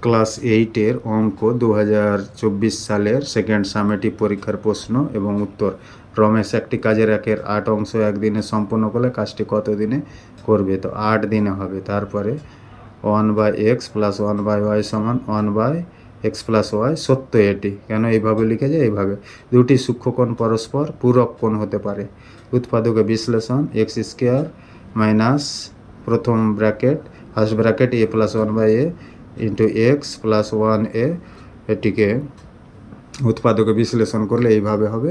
Class 8-এর অঙ্ক 2024 সালের second summative পরীক্ষার প্রশ্ন এবং উত্তর। রমেশ একটি কাজের 8 অংশ একদিনে সম্পন্ন করলে কাজটি কত দিনে করবে? তো 8 দিনে হবে। তারপরে 1/x + 1/y সমান 1/x + y। সত্য এটি। কেন এইভাবে লিখে যায়? এইভাবে দুটি সূক্ষ্মকোণ পরস্পর পূরক কোণ হতে পারে। উৎপাদকের বিশ্লেষণ x² মাইনাস প্রথম bracket first bracket a + 1/a into x plus 1a, এটিকে উৎপাদকে বিশ্লেষণ করলে এইভাবে হবে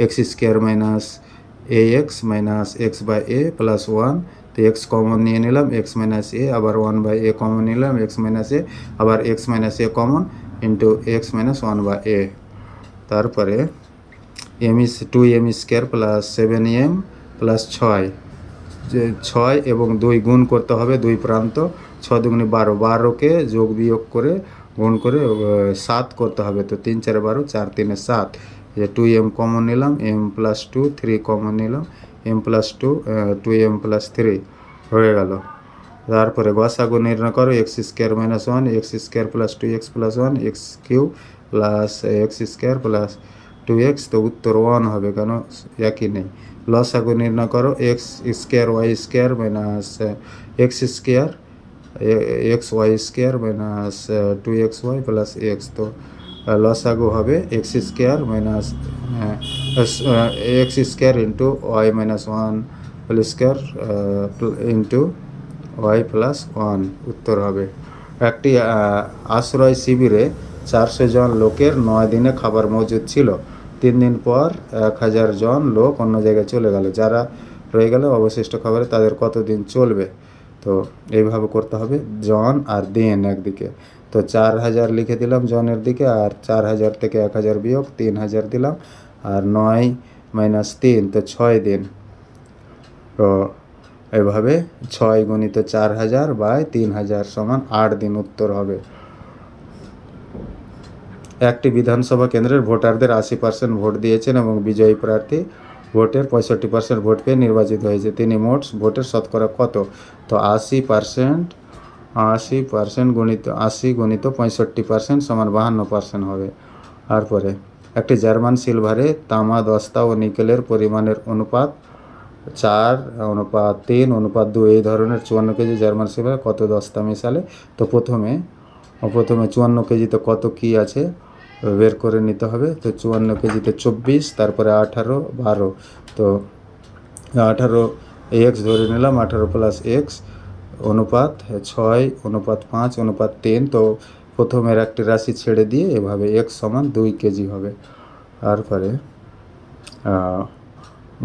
x² minus ax minus x/a plus 1। তো এক্স কমন নিয়ে নিলাম, x মাইনাস a, আবার 1/a কমন নিলাম, x মাইনাস a, আবার x minus a common into x minus 1/a। তারপরে2m² প্লাস 7m প্লাস 6, যে 6 এবং 2 গুণ করতে হবে দুই প্রান্ত। 6 দুগুণে 12, 12কে যোগ বিয়োগ করে গুণ করে 7 করতে হবে। তো 3 4 12, 4 3 7। যে 2m কমন নিলাম, m প্লাস 2, 3 কমন নিলাম, m প্লাস 2, 2m প্লাস 3 হয়ে গেল। তারপরে গসাগু নির্ণয় করো x² minus 1, x² plus 2x plus 1, x³ plus x² plus 2x। তো উত্তর 1 হবে, কেন একই নেই। লসাগু নির্ণয় করো x² y² minus x² xy² minus 2xy plus x। তো লসাগু হবে x² minus x² into y minus 1 whole square into y plus 1 উত্তর হবে। একটি আশ্রয় শিবিরে 400 জন লোকের 9 দিনে খাবার মজুদ ছিল। 3 দিন পর 1000 জন লোক অন্য জায়গায় চলে গেল। যারা রয়ে গেল অবশিষ্ট খাবারে তাদের কত দিন চলবে? তো এইভাবে করতে হবে, জন আর দিন একদিকে। তো 4000 লিখে দিলাম জনের দিকে, আর 4000 থেকে 1000 বিয়োগ 3000 দিলাম, আর 9 মাইনাস 3, তো 6 দিন। তো এভাবে 6 গুণিত 4000 বাই 3000 সমান 8 দিন উত্তর হবে। একটি বিধানসভা কেন্দ্রের ভোটারদের 80% ভোট দিয়েছেন এবং বিজয়ী প্রার্থী ভোটের 65% ভোট পেয়ে নির্বাচিত হয়েছে। তিনি মোট ভোটের শতকরা কত? তো 80% গুণিত 80 গুণিত 65% সমান 52% হবে। তারপরে একটি জার্মান সিলভারে তামা দস্তা ও নিকেলের পরিমাণের অনুপাত 4:3:2 এই ধরনের 54 কেজি জার্মান সিলভারে কত দস্তা মেশালে? তো প্রথমে 54 কেজিতে কত কি আছে বের করে নিতে হবে। তো 54 কেজিতে 24, তারপরে 18 12, তো 18 x ধরে নিলাম, 18 প্লাস x অনুপাত 6:5:3। তো প্রথমের একটি রাশি ছেড়ে দিয়ে এভাবে x সমান 2 কেজি হবে। তারপরে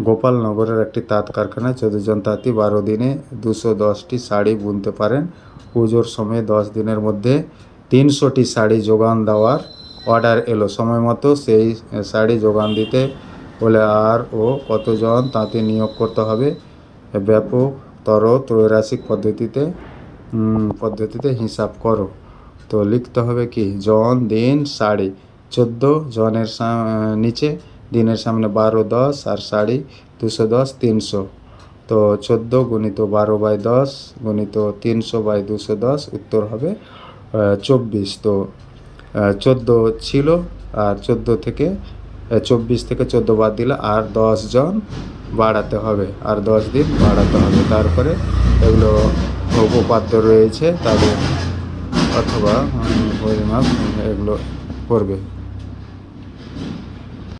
গোপালনগরের একটি তাঁত কারখানায় 14 জন তাঁতি 12 দিনে 210টি শাড়ি বুনতে পারেন। পুজোর সময় 10 দিনের মধ্যে 300টি শাড়ি যোগান দেওয়ার অর্ডার এলো। সময় মতো সেই শাড়ি যোগান দিতে হলে আর ও কতজন তাঁতি নিয়োগ করতে হবে? ব্যাপকতর ত্রৈরাশিক পদ্ধতিতে হিসাব করো। তো লিখতে হবে কি, জন দিন শাড়ি। 14 জনের নিচে দিনের সামনে 12 10 আর শাড়ি 210 300। তো 14 গুণিত 12/10 গুণিত 300/210 উত্তর হবে 24। তো 14 ছিল, আর 14 থেকে 24 থেকে 14 বাদ দিলে আর 10 জন বাড়াতে হবে, আর 10 দিন বাড়াতে হবে। তারপরে এগুলো উপপাদ্য রয়েছে তাদের, অথবা পরিমাপ এগুলো করবে।